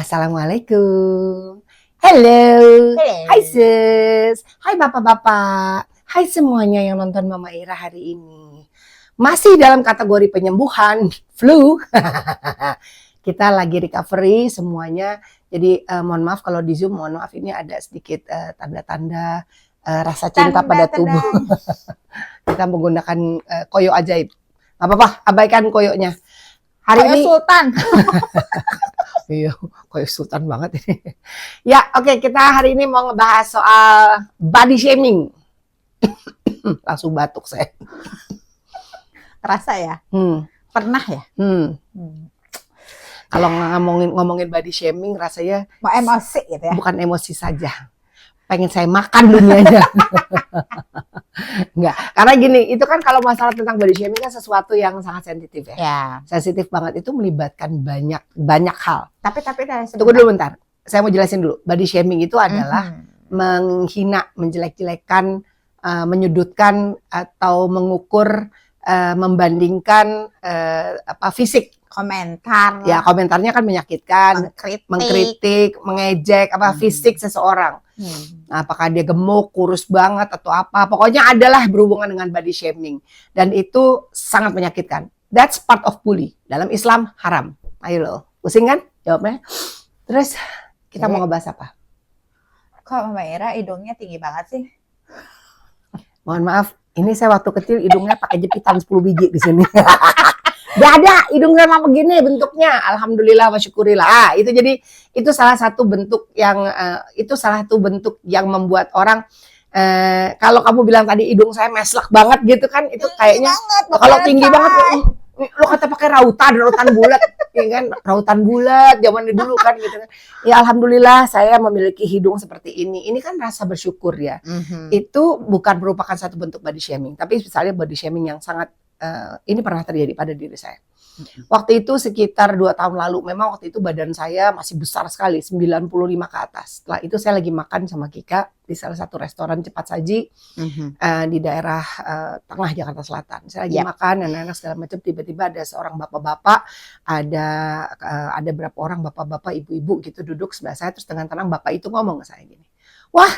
Assalamualaikum. Hello. Hai sis. Hai bapak-bapak. Hai semuanya yang nonton Mama Ira hari ini. Masih dalam kategori penyembuhan flu. Kita lagi recovery semuanya. Jadi mohon maaf kalau di Zoom, mohon maaf ini ada sedikit tanda-tanda rasa cinta pada tubuh. Kita menggunakan koyo ajaib. Gak apa-apa, abaikan koyoknya. Hari koyo ini Sultan. Iya, koyo Sultan banget ini. Ya, oke, kita hari ini mau ngebahas soal body shaming. Langsung batuk saya. Rasa ya? Pernah ya? Kalau ngomongin body shaming rasanya mau emosi gitu ya? Bukan emosi saja. Pengen saya makan dunianya. Enggak, karena gini, itu kan kalau masalah tentang body shaming kan sesuatu yang sangat sensitif ya. Ya. Sensitif banget, itu melibatkan banyak hal. Tapi tunggu dulu bentar. Saya mau jelasin dulu. Body shaming itu adalah menghina, menjelek-jelekan, menyudutkan atau mengukur, membandingkan fisik. Komentar. Ya, komentarnya kan menyakitkan, mengkritik, mengejek fisik seseorang. Apakah dia gemuk, kurus banget atau apa. Pokoknya adalah berhubungan dengan body shaming. Dan itu sangat menyakitkan. That's part of bully. Dalam Islam haram. Ayo loh. Pusing kan jawabnya? Terus kita mau ngebahas apa? Kok Mama Ira hidungnya tinggi banget sih? Mohon maaf, ini saya waktu kecil hidungnya pakai jepitan 10 biji di sini. Gak ada hidung sama begini bentuknya, alhamdulillah wa syukurillah. Itu salah satu bentuk yang membuat orang kalau kamu bilang tadi hidung saya meslek banget gitu kan, itu kayaknya kalau tinggi banget lo kata pakai rautan bulat, ya kan, rautan bulat zaman dulu kan gitu kan. Ya alhamdulillah saya memiliki hidung seperti ini. Ini kan rasa bersyukur ya. Itu bukan merupakan satu bentuk body shaming, tapi misalnya body shaming yang sangat ini pernah terjadi pada diri saya. Waktu itu sekitar 2 tahun lalu, memang waktu itu badan saya masih besar sekali, 95 ke atas. Setelah itu saya lagi makan sama Kika di salah satu restoran cepat saji di daerah tengah Jakarta Selatan. Saya lagi makan dan enak segala macam, tiba-tiba ada seorang bapak-bapak, ada berapa orang bapak-bapak, ibu-ibu gitu duduk sebelah saya, terus dengan tenang bapak itu ngomong ke saya gini, "Wah,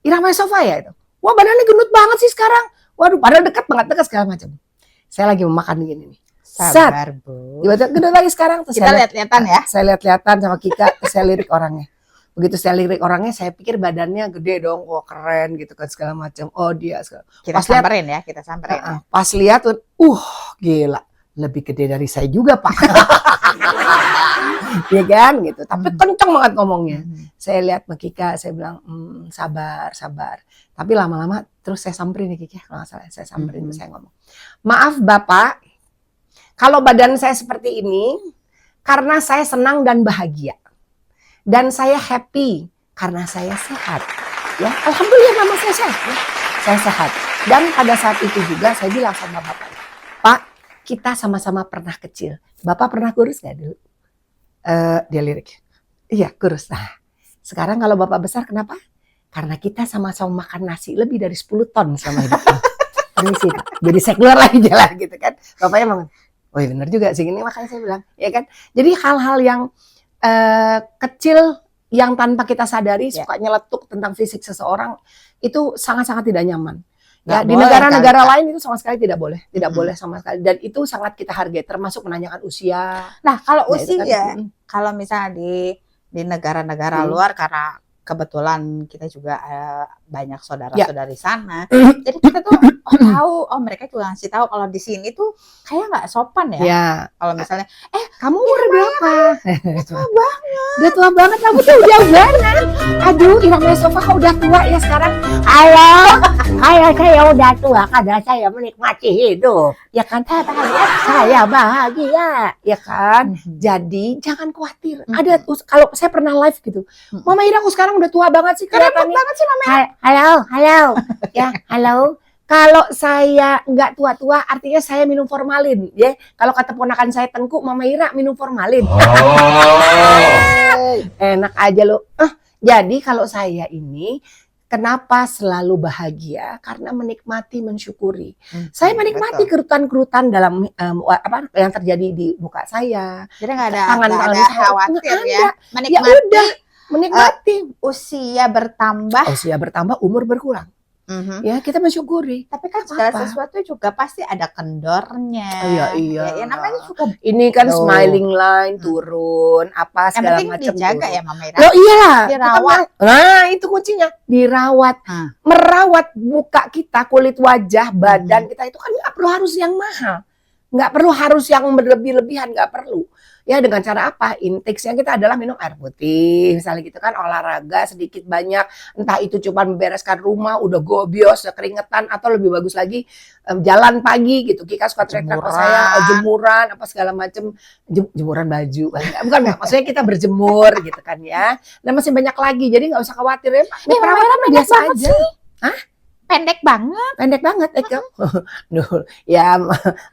Ira Maesova ya itu? Wah, badannya gendut banget sih sekarang. Waduh, padahal dekat segala macam." Saya lagi makan gini nih. Sabar, Bu. Tiba-tiba gendut lagi sekarang. Terus kita lihat-lihatan ya. Saya lihat-lihatan sama Kika, saya lirik orangnya. Begitu saya lirik orangnya, saya pikir badannya gede dong, wah keren gitu kan segala macam. Oh dia segala. Kita samperin ya. Pas lihat, gila, lebih gede dari saya juga Pak. Ya kan gitu. Tapi kenceng banget ngomongnya. Saya lihat sama Kika, saya bilang sabar. Tapi lama-lama terus saya samperin nih Kika, kalau nggak salah saya samperin, saya ngomong, "Maaf Bapak, kalau badan saya seperti ini karena saya senang dan bahagia. Dan saya happy karena saya sehat. Ya, alhamdulillah nama saya sehat. Ya. Saya sehat. Dan pada saat itu juga saya bilang sama Bapak, Pak, kita sama-sama pernah kecil. Bapak pernah kurus nggak dulu?" Dia lirik, "Iya kurus." Nah, sekarang kalau Bapak besar kenapa? Karena kita sama-sama makan nasi lebih dari 10 ton sama hidupnya. Permisi Pak. Jadi saya keluar lagi jalan gitu kan. Bapaknya emang, oh iya benar juga sih, ini makanya saya bilang, ya kan. Jadi hal-hal yang kecil yang tanpa kita sadari suka nyeletuk tentang fisik seseorang itu sangat-sangat tidak nyaman. Ya, di negara-negara lain itu sama sekali tidak boleh sama sekali. Dan itu sangat kita hargai, termasuk menanyakan usia. Nah, kalau usia, kalau misalnya di negara-negara luar, karena kebetulan kita juga banyak saudara-saudari sana. Jadi kita tuh mereka juga ngasih tahu kalau di sini tuh kayak nggak sopan ya. Kalau misalnya, kamu umur berapa? Udah tua banget, kamu tuh udah banget. Aduh, Ira Maesova udah tua ya sekarang. Halo, saya udah tua karena saya menikmati hidup. Ya kan, saya bahagia, ya kan. Jadi jangan khawatir. Ada kalau saya pernah live gitu, Mama Ira aku sekarang udah tua banget sih. Repot banget sih Mama. Halo. Ya, halo. Kalau saya nggak tua-tua, artinya saya minum formalin. Ya, kalau kata ponakan saya Tengku, Mama Ira minum formalin. Enak aja lo. Jadi kalau saya ini Kenapa selalu bahagia? Karena menikmati, mensyukuri. Saya menikmati betul. kerutan-kerutan dalam apa yang terjadi di muka saya. Jadi nggak ada Tangan-tangan saya khawatir nggak ya. ada. Ya Menikmati udah, menikmati. usia bertambah. Usia bertambah, umur berkurang. Ya kita mensyukuri. Tapi kan segala Apa? sesuatu juga pasti ada kendornya. Iya. Ya namanya juga. Ini kan Loh. smiling line turun, apa Yang segala penting macam dijaga turun. ya Mama Ira. Loh iyalah, Dirawat. Nah itu kuncinya, dirawat. Merawat muka kita, kulit wajah, badan kita itu kan nggak perlu harus yang mahal, nggak perlu harus yang berlebih-lebihan, nggak perlu. Ya dengan cara apa? Intake-nya kita adalah minum air putih, misalnya gitu kan, olahraga sedikit banyak, entah itu cuma membereskan rumah, udah gobios, udah keringetan, atau lebih bagus lagi jalan pagi gitu. Kika suka teriak-teriak ke saya, jemuran, apa segala macam, jemuran baju, bukan, maksudnya kita berjemur gitu kan ya. Dan masih banyak lagi, jadi nggak usah khawatir ya. Ini perawatan biasa aja. Hah? Pendek banget Eka. Duh, ya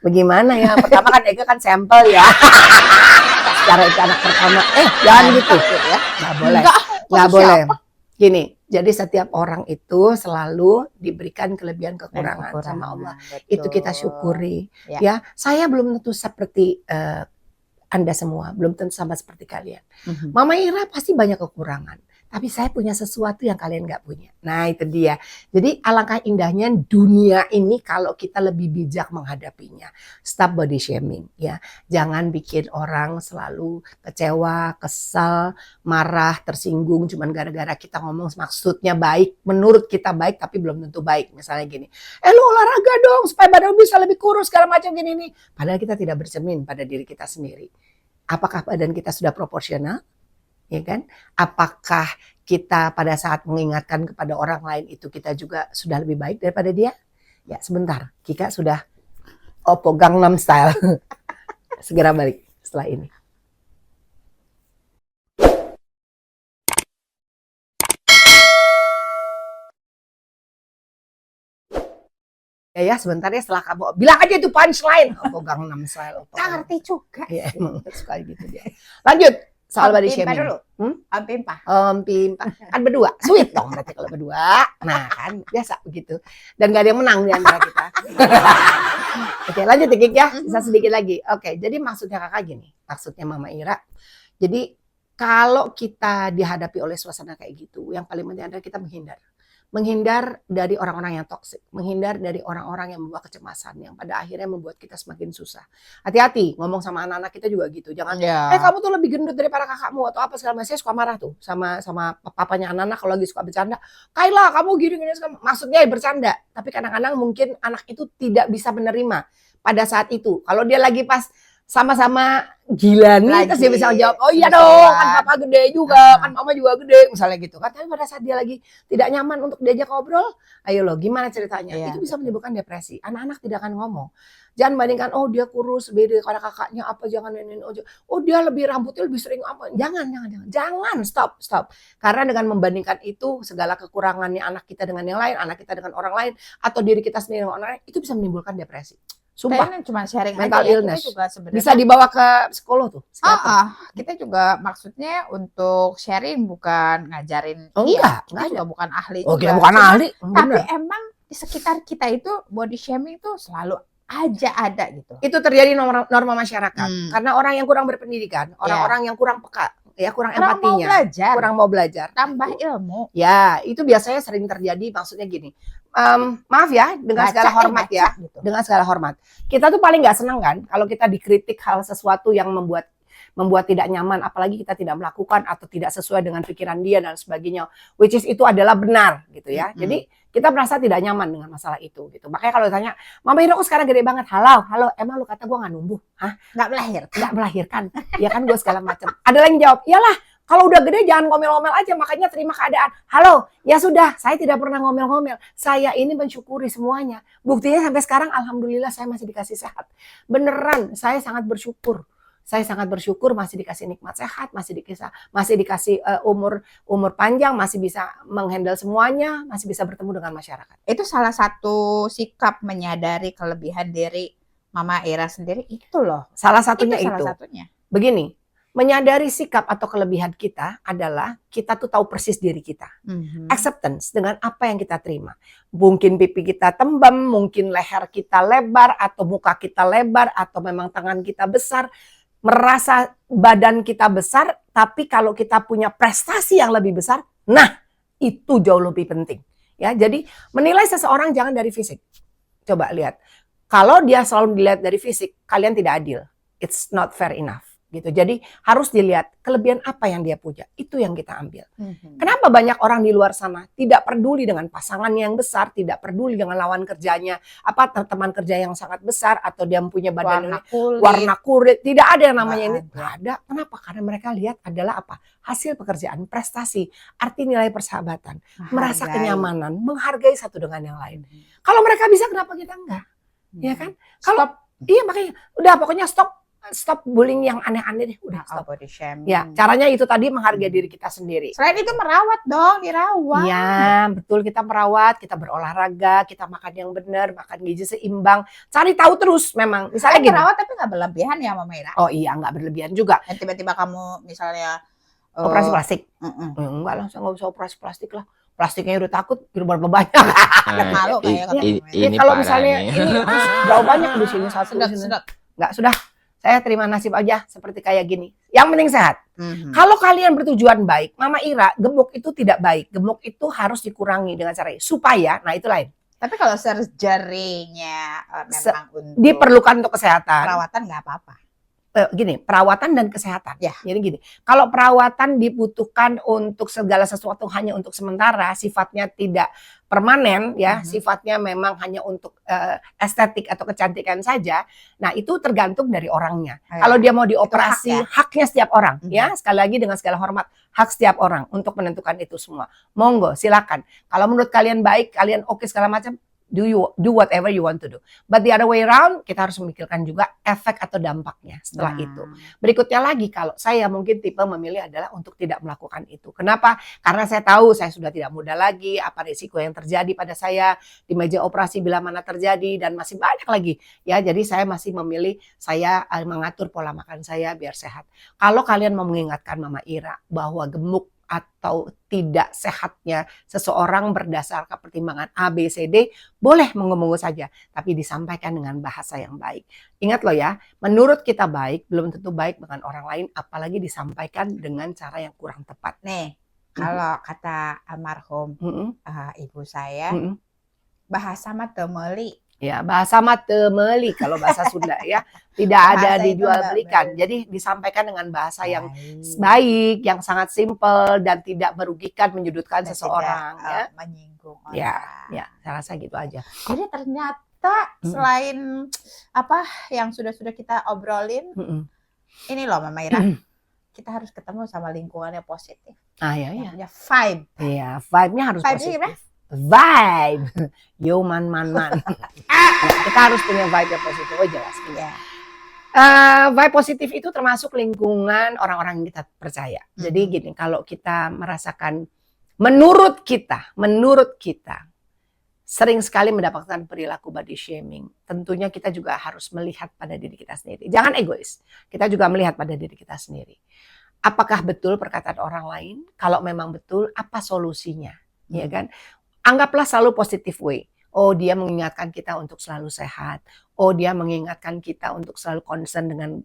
bagaimana ya? Pertama kan Eka kan sampel ya. Secara itu anak pertama. Jangan gitu ya. Nggak boleh. Gini, jadi setiap orang itu selalu diberikan kelebihan kekurangan sama Allah. Betul. Itu kita syukuri. Ya, saya belum tentu seperti Anda semua, belum tentu sama seperti kalian. Mama Ira pasti banyak kekurangan. Tapi saya punya sesuatu yang kalian nggak punya. Nah itu dia. Jadi alangkah indahnya dunia ini kalau kita lebih bijak menghadapinya. Stop body shaming ya. Jangan bikin orang selalu kecewa, kesal, marah, tersinggung cuman gara-gara kita ngomong maksudnya baik. Menurut kita baik tapi belum tentu baik. Misalnya gini, lu olahraga dong supaya badan bisa lebih kurus segala macam gini nih. Padahal kita tidak bercermin pada diri kita sendiri. Apakah badan kita sudah proporsional? Ya kan? Apakah kita pada saat mengingatkan kepada orang lain itu kita juga sudah lebih baik daripada dia? Ya sebentar, Kika sudah Oppo Gangnam Style. Segera balik setelah ini. Ya sebentar ya, setelah kamu bilang aja itu punchline. Oppo Gangnam Style. Nggak ngerti juga. Ya emang suka gitu dia. Lanjut. Soal body shaming dulu. Om Pimpa. Kan berdua. Sweet dong berarti kalau berdua. Nah kan biasa begitu. Dan gak ada yang menang di antara kita. Oke lanjut ya Kik ya. Bisa sedikit lagi. Oke jadi maksudnya kakak gini. Maksudnya Mama Ira. Jadi kalau kita dihadapi oleh suasana kayak gitu. Yang paling penting adalah kita menghindar. Menghindar dari orang-orang yang toksik, menghindar dari orang-orang yang membawa kecemasan yang pada akhirnya membuat kita semakin susah. Hati-hati ngomong sama anak-anak kita juga gitu. Jangan kamu tuh lebih gendut daripada kakakmu atau apa segala macam. Saya suka marah tuh sama papanya anak-anak kalau lagi suka bercanda. Kaila kamu gini maksudnya bercanda. Tapi kadang-kadang mungkin anak itu tidak bisa menerima pada saat itu. Kalau dia lagi pas sama-sama gila nih, terus dia bisa jawab, oh iya dong, kan papa gede juga, kan mama juga gede, misalnya gitu. Tapi pada saat dia lagi tidak nyaman untuk diajak ngobrol, ayo loh, gimana ceritanya? Itu bisa menimbulkan depresi. Anak-anak tidak akan ngomong. Jangan bandingkan, oh dia kurus, beda karena kakaknya apa, jangan ini, oh dia lebih rambutnya lebih sering apa. Jangan, stop. Karena dengan membandingkan itu, segala kekurangannya anak kita dengan yang lain, anak kita dengan orang lain, atau diri kita sendiri dengan orang lain, itu bisa menimbulkan depresi. Sumpah, cuma sharing mental aja, illness juga bisa dibawa ke psikolog tuh. Kita juga maksudnya untuk sharing bukan ngajarin. Enggak juga bukan ahli. Oke, bukan ahli. Tapi emang di sekitar kita itu body shaming tuh selalu aja ada gitu. Itu terjadi norma masyarakat. Karena orang yang kurang berpendidikan, orang-orang yang kurang peka, ya kurang empatinya, kurang mau belajar, tambah ilmu. Ya, itu biasanya sering terjadi. Maksudnya gini. Maaf ya, dengan segala hormat ya, gitu. Dengan segala hormat. Kita tuh paling nggak senang kan kalau kita dikritik hal sesuatu yang membuat tidak nyaman, apalagi kita tidak melakukan atau tidak sesuai dengan pikiran dia dan sebagainya. Which is itu adalah benar gitu ya. Jadi kita merasa tidak nyaman dengan masalah itu gitu. Makanya kalau ditanya, Mama Ira kok sekarang gede banget? Halo, emang lu kata gue nggak numbuh? Hah? Nggak melahirkan? Ya kan gue segala macam. Ada lagi jawab, iyalah. Kalau udah gede jangan ngomel-ngomel aja, makanya terima keadaan. Halo, ya sudah, saya tidak pernah ngomel-ngomel. Saya ini mensyukuri semuanya. Buktinya sampai sekarang alhamdulillah saya masih dikasih sehat. Beneran, saya sangat bersyukur. Saya sangat bersyukur masih dikasih nikmat sehat, masih dikasih umur panjang, masih bisa menghandle semuanya, masih bisa bertemu dengan masyarakat. Itu salah satu sikap menyadari kelebihan diri Mama Ira sendiri itu loh. Salah satunya itu. Salah satunya. Begini. Menyadari sikap atau kelebihan kita adalah kita tuh tahu persis diri kita. Acceptance dengan apa yang kita terima. Mungkin pipi kita tembam, mungkin leher kita lebar, atau muka kita lebar, atau memang tangan kita besar. Merasa badan kita besar, tapi kalau kita punya prestasi yang lebih besar, nah itu jauh lebih penting. Ya, jadi menilai seseorang jangan dari fisik. Coba lihat. Kalau dia selalu dilihat dari fisik, kalian tidak adil. It's not fair enough. Gitu. Jadi harus dilihat kelebihan apa yang dia punya. Itu yang kita ambil. Kenapa banyak orang di luar sana tidak peduli dengan pasangannya yang besar, tidak peduli dengan lawan kerjanya, teman kerja yang sangat besar, atau dia punya badan warna kulit. Tidak ada yang namanya ini. Tidak ada. Kenapa? Karena mereka lihat adalah apa? Hasil pekerjaan, prestasi, arti nilai persahabatan, merasa kenyamanan, menghargai satu dengan yang lain. Kalau mereka bisa, kenapa kita enggak? Ya kan? Kalau iya makanya udah pokoknya stop bullying yang aneh-aneh deh, udah stop. Body shaming. Ya, caranya itu tadi menghargai diri kita sendiri. Selain itu merawat dong, dirawat. Iya, betul, kita merawat, kita berolahraga, kita makan yang benar, makan gizi seimbang. Cari tahu terus memang. Misalnya gini. Merawat tapi nggak berlebihan ya Mama Ira. Oh iya, nggak berlebihan juga. Dan tiba-tiba kamu misalnya operasi plastik. Enggak lah, saya nggak usah operasi plastik lah. Plastiknya udah takut, berapa banyak. Malu kayak ini kalau misalnya ini berapa banyak di sini satu sedot. Nggak, sudah. Saya terima nasib aja seperti kayak gini. Yang penting sehat. Kalau kalian bertujuan baik, Mama Ira, gemuk itu tidak baik. Gemuk itu harus dikurangi dengan cara supaya, nah itu lain. Tapi kalau surgery-nya memang untuk diperlukan untuk kesehatan. Perawatan nggak apa-apa. Gini, perawatan dan kesehatan. Ya. Jadi gini, kalau perawatan dibutuhkan untuk segala sesuatu hanya untuk sementara, sifatnya tidak permanen, ya, sifatnya memang hanya untuk estetik atau kecantikan saja. Nah, itu tergantung dari orangnya. Kalau dia mau dioperasi, haknya setiap orang, ya. Sekali lagi dengan segala hormat, hak setiap orang untuk menentukan itu semua. Monggo, silakan. Kalau menurut kalian baik, kalian oke segala macam, do whatever you want to do. But the other way around, kita harus memikirkan juga efek atau dampaknya setelah itu. Berikutnya lagi, kalau saya mungkin tipe memilih adalah untuk tidak melakukan itu. Kenapa? Karena saya tahu saya sudah tidak muda lagi, apa risiko yang terjadi pada saya di meja operasi bila mana terjadi, dan masih banyak lagi. Ya, jadi saya masih memilih saya mengatur pola makan saya biar sehat. Kalau kalian mau mengingatkan Mama Ira bahwa gemuk atau tidak sehatnya seseorang berdasarkan pertimbangan A, B, C, D, boleh monggo-monggo saja, tapi disampaikan dengan bahasa yang baik. Ingat loh ya, menurut kita baik, belum tentu baik dengan orang lain, apalagi disampaikan dengan cara yang kurang tepat. Nih, kalau kata almarhum ibu saya, bahasa mah teu meuli. Ya, bahasa mah teu meuli kalau bahasa Sunda ya. Tidak ada dijual belikan. Jadi disampaikan dengan bahasa yang baik, yang sangat simpel dan tidak merugikan, menyudutkan dan seseorang ya. Menyinggung orang. Ya, saya rasa gitu aja. Jadi ternyata selain apa yang sudah kita obrolin, ini loh Mama Ira, kita harus ketemu sama lingkungan yang positif. Iya. Punya vibe. Iya, vibe-nya harus positif. Gimana? Vibe, yo man. Kita harus punya vibe yang positif. Oh jelas. Vibe positif itu termasuk lingkungan orang-orang yang kita percaya. Jadi gini, kalau kita merasakan, menurut kita, sering sekali mendapatkan perilaku body shaming, tentunya kita juga harus melihat pada diri kita sendiri. Jangan egois. Kita juga melihat pada diri kita sendiri. Apakah betul perkataan orang lain? Kalau memang betul, apa solusinya? Ya kan? Anggaplah selalu positive way. Oh, dia mengingatkan kita untuk selalu sehat. Oh, dia mengingatkan kita untuk selalu concern dengan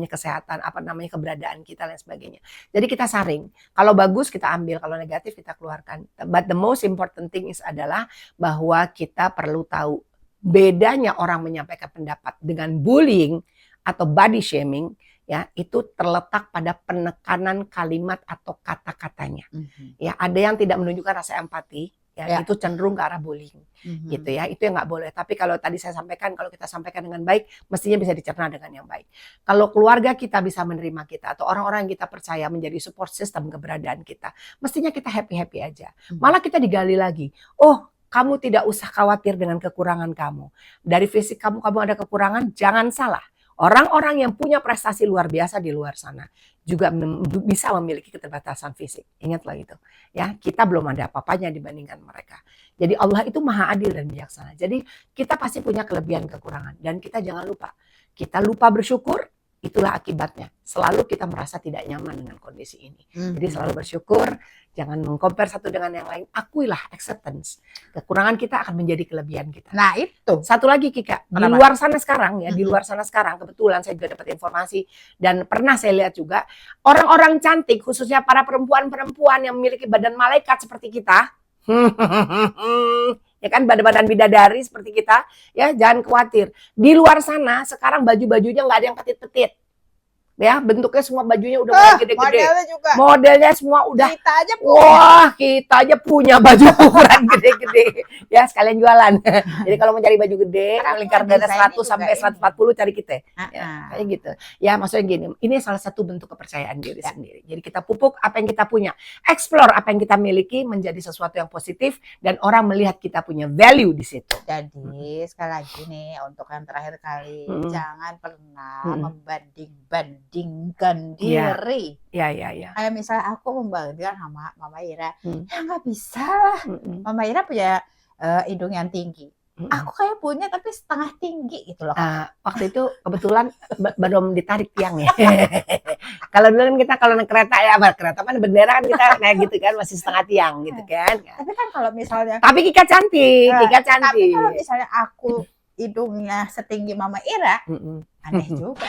kesehatan, keberadaan kita dan sebagainya. Jadi kita saring. Kalau bagus kita ambil, kalau negatif kita keluarkan. But the most important thing is adalah bahwa kita perlu tahu bedanya orang menyampaikan pendapat dengan bullying atau body shaming. Ya, itu terletak pada penekanan kalimat atau kata-katanya. Ya, ada yang tidak menunjukkan rasa empati. Ya, itu cenderung ke arah bullying, gitu ya. Itu yang nggak boleh. Tapi kalau tadi saya sampaikan, kalau kita sampaikan dengan baik, mestinya bisa dicerna dengan yang baik. Kalau keluarga kita bisa menerima kita, atau orang-orang yang kita percaya menjadi support system keberadaan kita, mestinya kita happy-happy aja. Malah kita digali lagi. Oh, kamu tidak usah khawatir dengan kekurangan kamu. Dari fisik kamu ada kekurangan, jangan salah. Orang-orang yang punya prestasi luar biasa di luar sana juga bisa memiliki keterbatasan fisik. Ingatlah itu. Ya, kita belum ada apa-apanya dibandingkan mereka. Jadi Allah itu maha adil dan bijaksana. Jadi kita pasti punya kelebihan kekurangan dan kita jangan lupa. Kita lupa bersyukur, itulah akibatnya. Selalu kita merasa tidak nyaman dengan kondisi ini. Jadi selalu bersyukur, jangan mengcompare satu dengan yang lain. Akuilah acceptance. Kekurangan kita akan menjadi kelebihan kita. Nah itu. Satu lagi Kika, di luar sana sekarang ya, di luar sana sekarang kebetulan saya juga dapat informasi dan pernah saya lihat juga orang-orang cantik, khususnya para perempuan-perempuan yang memiliki badan malaikat seperti kita. Ya kan, badan-badan bidadari seperti kita, ya jangan khawatir. Di luar sana sekarang baju-bajunya nggak ada yang petit-petit. Ya, bentuknya semua bajunya udah mulai gede-gede. Modelnya juga. Modelnya semua udah. Kita aja punya. Wah, kita aja punya baju ukuran gede-gede. Ya, sekalian jualan. Jadi kalau mau cari baju gede, lingkar dada 100 sampai 140 cari kita. Ya, kayak gitu. Ya, maksudnya gini, ini salah satu bentuk kepercayaan diri sendiri. Jadi kita pupuk apa yang kita punya. Explore apa yang kita miliki menjadi sesuatu yang positif dan orang melihat kita punya value di situ. Jadi sekali lagi nih untuk yang terakhir kali, jangan pernah membandingkan diri. Ya. Kayak misalnya aku membandingkan sama Mama Ira, ya nggak bisa lah. Mama Ira punya hidung yang tinggi. Aku kayak punya tapi setengah tinggi gitu loh. Waktu itu kebetulan belum ditarik tiangnya. Kalau dulu kan kita kalau naik kereta ya, kereta mana bendera kan kita naik gitu kan masih setengah tiang gitu kan. Tapi kan kalau misalnya. Tapi Kika cantik, Kika cantik. Tapi kalau misalnya aku hidungnya setinggi Mama Ira, aneh juga.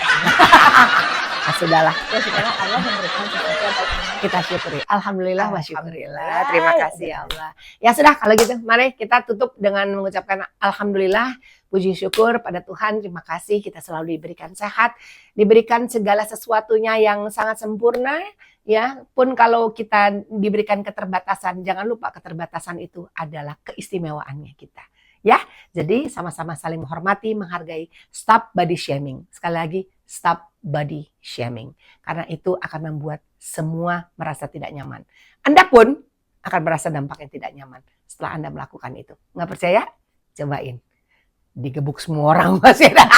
Sudahlah. Ya sudahlah, Allah memberikan sesuatu yang kita syukuri. Alhamdulillah wa syukurillah. Terima kasih ya Allah. Ya sudah kalau gitu, mari kita tutup dengan mengucapkan alhamdulillah, puji syukur pada Tuhan. Terima kasih kita selalu diberikan sehat, diberikan segala sesuatunya yang sangat sempurna. Ya, pun kalau kita diberikan keterbatasan, jangan lupa keterbatasan itu adalah keistimewaannya kita. Ya, jadi sama-sama saling menghormati, menghargai. Stop body shaming. Sekali lagi, stop body shaming. Karena itu akan membuat semua merasa tidak nyaman. Anda pun akan merasa dampaknya tidak nyaman setelah Anda melakukan itu. Nggak percaya? Cobain. Digebuk semua orang masih ada.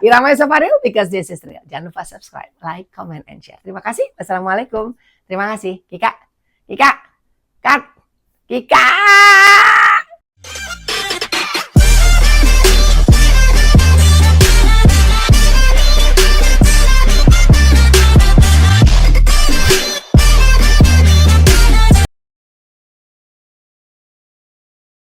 Irama Safaril, because this is real. Jangan lupa subscribe, like, comment, and share. Terima kasih. Wassalamualaikum. Terima kasih. Kika. Kika. Kat. Kika.